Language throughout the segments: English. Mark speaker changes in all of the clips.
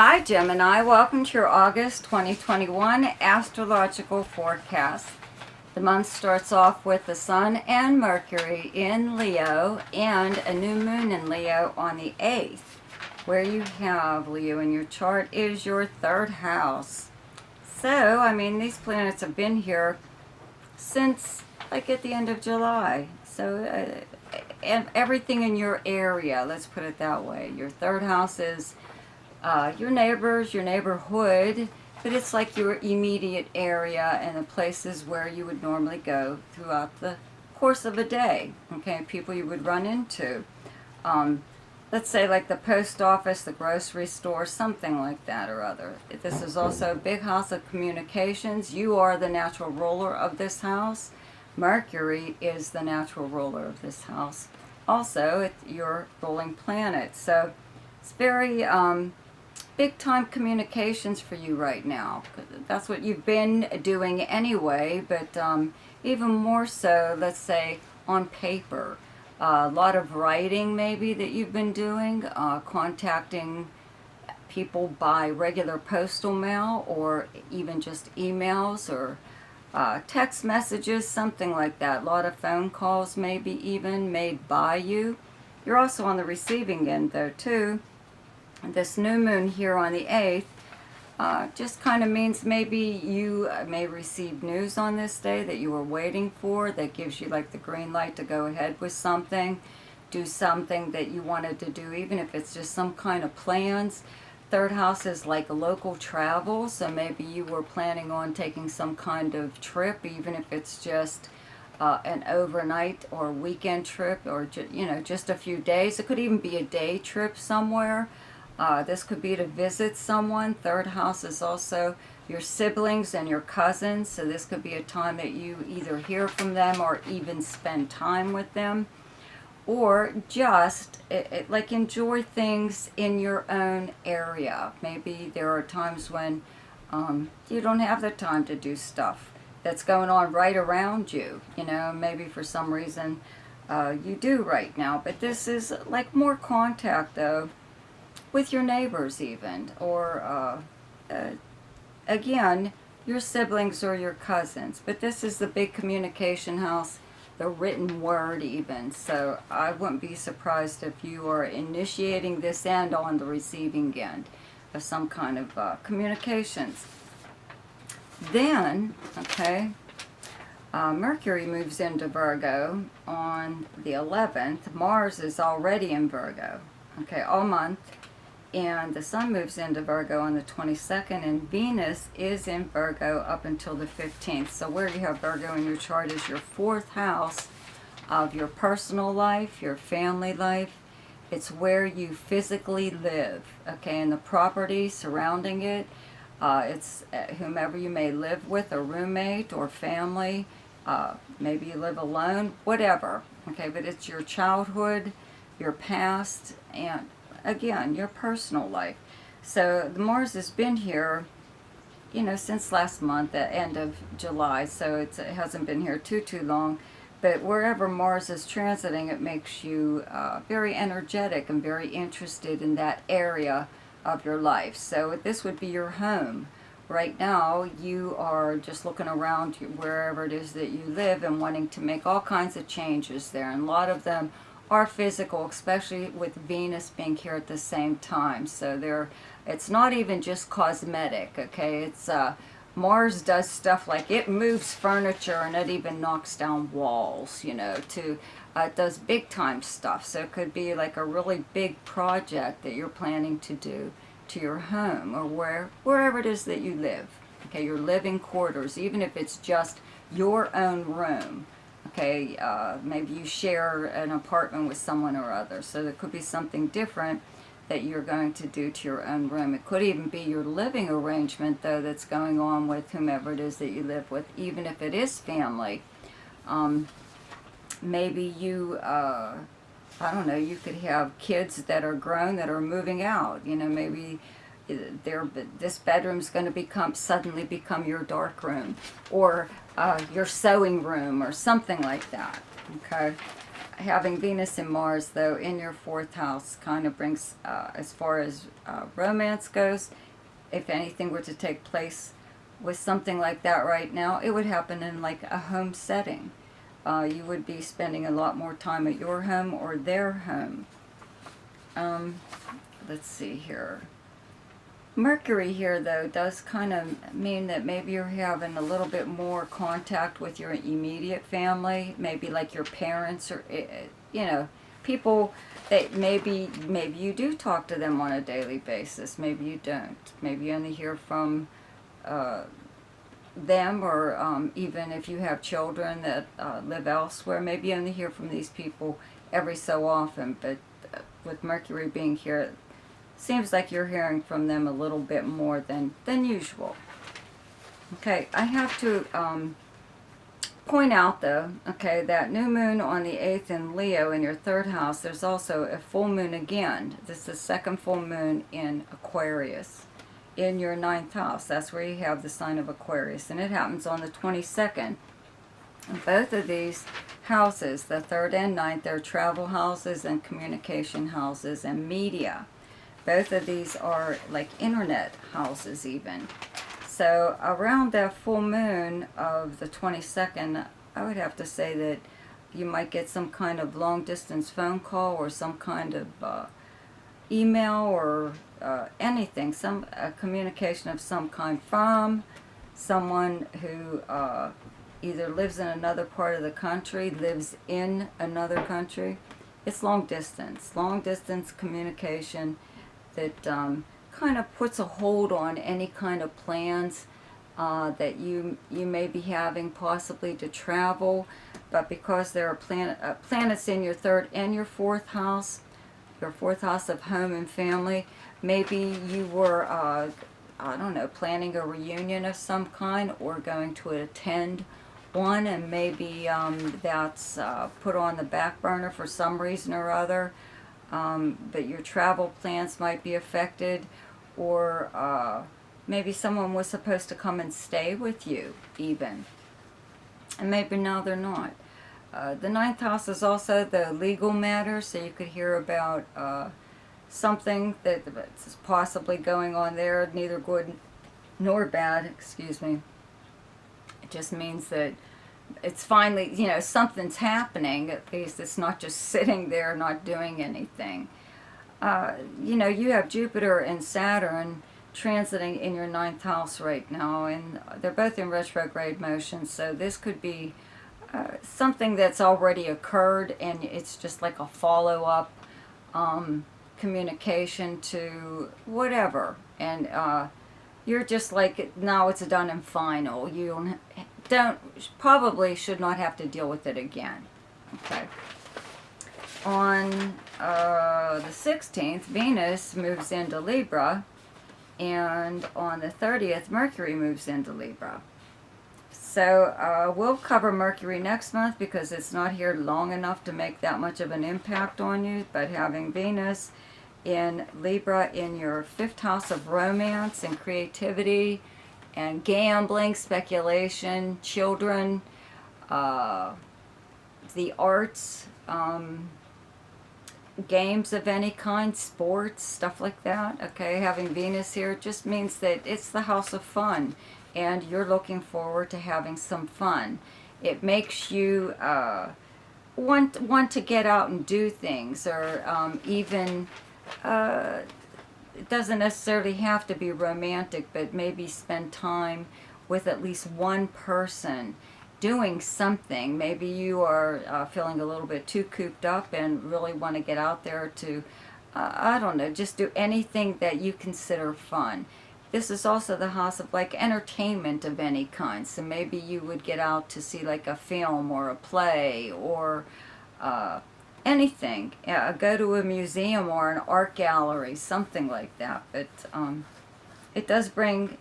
Speaker 1: Hi Gemini, welcome to your August 2021 astrological forecast. The month starts off with the Sun and Mercury in Leo and a new moon in Leo on the 8th. Where you have Leo in your chart is your third house. So, these planets have been here since like at the end of July. So, and everything in your area, let's put it that way. Your third house is your neighbors, your neighborhood, but it's like your immediate area and the places where you would normally go throughout the course of a day. Okay, people you would run into. Let's say like the post office, the grocery store, something like that or other. This is also a big house of communications. You are the natural ruler of this house. Mercury is the natural ruler of this house. Also, it's your ruling planet. So it's very big time communications for you right now. That's what you've been doing anyway, but even more so, let's say, on paper. A lot of writing maybe that you've been doing, contacting people by regular postal mail or even just emails or text messages, something like that. A lot of phone calls maybe even made by you. You're also on the receiving end though too. This new moon here on the 8th just kind of means maybe you may receive news on this day that you were waiting for that gives you like the green light to go ahead with something, do something that you wanted to do, even if it's just some kind of plans. Third house is like a local travel, so maybe you were planning on taking some kind of trip, even if it's just an overnight or weekend trip or just a few days. It could even be a day trip somewhere. This could be to visit someone. Third house is also your siblings and your cousins. So this could be a time that you either hear from them or even spend time with them. Or just like enjoy things in your own area. Maybe there are times when you don't have the time to do stuff that's going on right around you. Maybe for some reason you do right now. But this is like more contact though, with your neighbors even, or again, your siblings or your cousins. But this is the big communication house, the written word even. So I wouldn't be surprised if you are initiating this end on the receiving end of some kind of communications. Then, okay, Mercury moves into Virgo on the 11th. Mars is already in Virgo, okay, all month. And the Sun moves into Virgo on the 22nd, and Venus is in Virgo up until the 15th. So where you have Virgo in your chart is your fourth house of your personal life, your family life. It's where you physically live, okay, and the property surrounding it. It's whomever you may live with, a roommate or family. Maybe you live alone, whatever, okay, but it's your childhood, your past, and again, your personal life. So the Mars has been here, since last month, the end of July, so it hasn't been here too long. But wherever Mars is transiting, it makes you very energetic and very interested in that area of your life. So this would be your home. Right now, you are just looking around wherever it is that you live and wanting to make all kinds of changes there. And a lot of them are physical, especially with Venus being here at the same time. So it's not even just cosmetic, okay? It's Mars does stuff like it moves furniture and it even knocks down walls, it does big time stuff. So it could be like a really big project that you're planning to do to your home or wherever it is that you live, okay? Your living quarters, even if it's just your own room. Okay, maybe you share an apartment with someone or other, so there could be something different that you're going to do to your own room. It could even be your living arrangement, though, that's going on with whomever it is that you live with, even if it is family. Maybe you, I don't know, you could have kids that are grown that are moving out. Maybe this bedroom's going to suddenly become your dark room or your sewing room or something like that. Okay, Having Venus and Mars, though, in your 4th house kind of brings, as far as romance goes, if anything were to take place with something like that right now, it would happen in like a home setting. You would be spending a lot more time at your home or their home. Let's see here. Mercury here, though, does kind of mean that maybe you're having a little bit more contact with your immediate family, maybe like your parents or, you know, people that maybe you do talk to them on a daily basis, maybe you don't. Maybe you only hear from them, or even if you have children that live elsewhere, maybe you only hear from these people every so often. But with Mercury being here, seems like you're hearing from them a little bit more than usual. Okay, I have to point out, though, okay, that new moon on the 8th in Leo in your 3rd house, there's also a full moon again. This is the second full moon in Aquarius in your 9th house. That's where you have the sign of Aquarius, and it happens on the 22nd. And both of these houses, the 3rd and 9th, they're travel houses and communication houses and media. Both of these are like internet houses even. So around that full moon of the 22nd, I would have to say that you might get some kind of long distance phone call or some kind of email or anything, some communication of some kind from someone who either lives in another part of the country, lives in another country. It's long distance communication that kind of puts a hold on any kind of plans that you may be having possibly to travel. But because there are planets in your 3rd and your 4th house, your 4th house of home and family, maybe you were, I don't know, planning a reunion of some kind or going to attend one, and maybe that's put on the back burner for some reason or other. But your travel plans might be affected, or maybe someone was supposed to come and stay with you even, and maybe now they're not. The 9th house is also the legal matter, so you could hear about something that's possibly going on there, neither good nor bad, excuse me. It just means that it's finally, you know, something's happening. At least it's not just sitting there not doing anything. You know, you have Jupiter and Saturn transiting in your 9th house right now, and they're both in retrograde motion, so this could be something that's already occurred, and it's just like a follow-up communication to whatever, and you're just like, now it's done and final. You probably should not have to deal with it again. Okay. On the 16th, Venus moves into Libra, and on the 30th, Mercury moves into Libra. So we'll cover Mercury next month because it's not here long enough to make that much of an impact on you, but having Venus in Libra in your 5th house of romance and creativity and gambling, speculation, children, the arts, games of any kind, sports, stuff like that. Okay, having Venus here just means that it's the house of fun, and you're looking forward to having some fun. It makes you want to get out and do things, or even it doesn't necessarily have to be romantic, but maybe spend time with at least one person doing something. Maybe you are feeling a little bit too cooped up and really want to get out there to, I don't know, just do anything that you consider fun. This is also the house of like entertainment of any kind. So maybe you would get out to see like a film or a play or anything. Go to a museum or an art gallery, something like that. But it does bring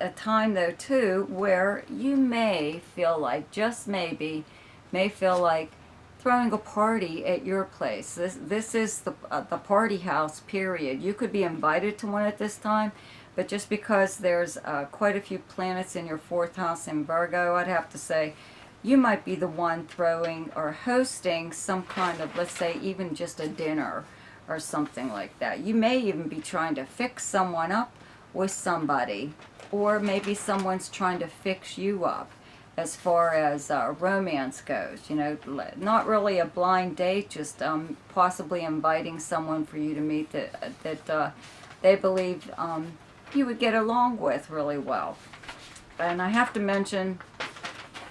Speaker 1: a time, though, too, where you may feel like, just maybe, may feel like throwing a party at your place. This is the party house, period. You could be invited to one at this time, but just because there's quite a few planets in your 4th house in Virgo, I'd have to say you might be the one throwing or hosting some kind of, let's say, even just a dinner or something like that. You may even be trying to fix someone up with somebody, or maybe someone's trying to fix you up as far as romance goes. You know, not really a blind date, just possibly inviting someone for you to meet that they believe you would get along with really well. And I have to mention,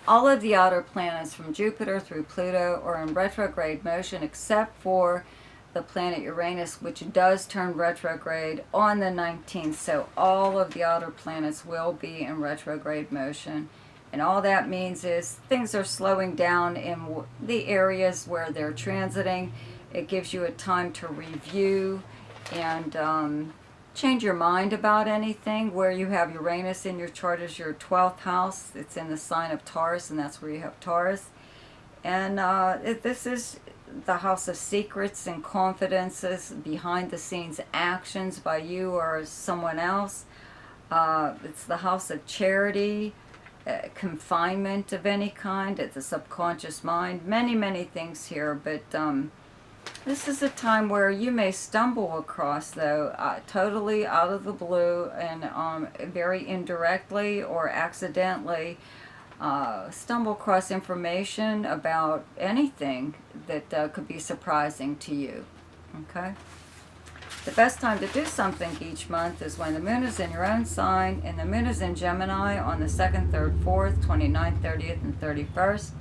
Speaker 1: all of the outer planets from Jupiter through Pluto are in retrograde motion, except for the planet Uranus, which does turn retrograde on the 19th. So all of the outer planets will be in retrograde motion. And all that means is things are slowing down in the areas where they're transiting. It gives you a time to review and change your mind about anything. Where you have Uranus in your chart is your 12th house. It's in the sign of Taurus, and that's where you have Taurus. And this is the house of secrets and confidences, behind the scenes actions by you or someone else. It's the house of charity, confinement of any kind. It's a subconscious mind. Many things here, but this is a time where you may stumble across, though, totally out of the blue and very indirectly or accidentally, stumble across information about anything that could be surprising to you. Okay? The best time to do something each month is when the moon is in your own sign, and the moon is in Gemini on the 2nd, 3rd, 4th, 29th, 30th, and 31st.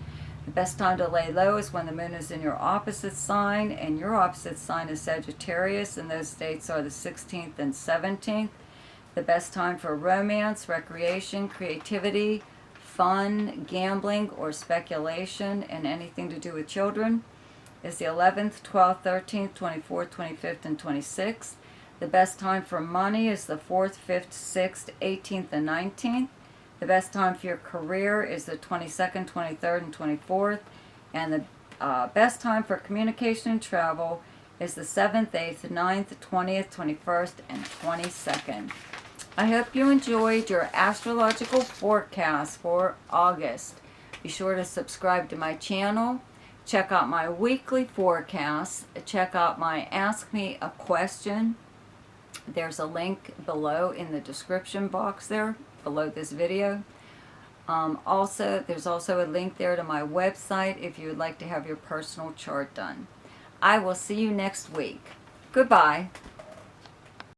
Speaker 1: The best time to lay low is when the moon is in your opposite sign, and your opposite sign is Sagittarius, and those dates are the 16th and 17th. The best time for romance, recreation, creativity, fun, gambling, or speculation, and anything to do with children is the 11th, 12th, 13th, 24th, 25th, and 26th. The best time for money is the 4th, 5th, 6th, 18th, and 19th. The best time for your career is the 22nd, 23rd, and 24th. And the best time for communication and travel is the 7th, 8th, 9th, 20th, 21st, and 22nd. I hope you enjoyed your astrological forecast for August. Be sure to subscribe to my channel. Check out my weekly forecasts. Check out my Ask Me a Question. There's a link below in the description box there, below this video. There's also a link there to my website if you would like to have your personal chart done. I will see you next week. Goodbye.